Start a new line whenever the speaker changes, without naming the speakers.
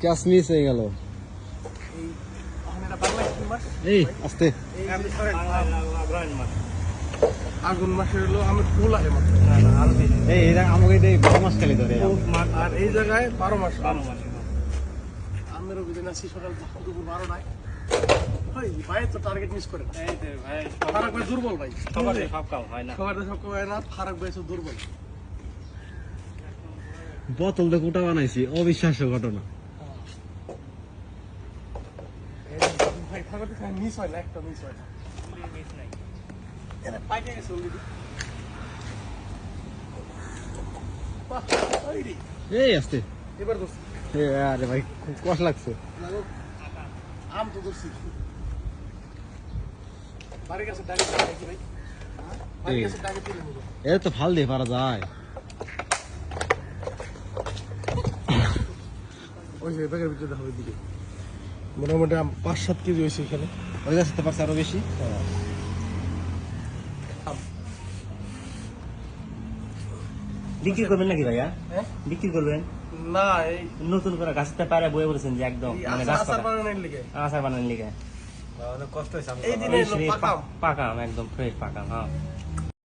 Cache miss হয়ে গেল। এই আস্তে
আগুন মাসে হলো আমি ফুল আহে মাত্র
এই আমাকে এই 12 মাস খালি ধরে
আর এই জায়গায় 12 মাস আমের অভিযান আছি সকাল দুপুর 12টায় ভাই তো টার্গেট মিস করে ফারাক ভাই দুর্বল ভাই সব কাম হয় না ফারাক ভাই দুর্বল
বোতল তো কুটা বানাইছি অবিশ্বাস্য ঘটনা
ভাই ফারাক মিস হয় না একটা মিস হয় না এরা পাইতে গেছে অলরেডি
এই আস্তে
এবার দোস্ত
আরে ভাই খুব কষ্ট লাগছে
আম তো দোস্ত বাড়ির কাছে ডাইরেক্ট নাকি ভাই বাড়ির কাছে ডাইরেক্ট তুলে নেব
এ তো ফাল দিয়ে পারা যায়
ওই যে ব্যাগের ভিতরে হবে দিকে মোটামুটি 5-7 কেজি হয়েছে এখানে
ওই গাছতে পারছে আরো বেশি
বিক্রি করবেন নাকি ভাইয়া?
হ্যাঁ
বিক্রি করবেন
না এই
নতুন করে গাছটা পারে বয়ে বলেছেন যে একদম মানে গাছ
আচার বানানোর লিগে
আচার বানানোর লিগে
এই দিনে পাকাম
পাকাম একদম ফ্রেশ পাকাম হ্যাঁ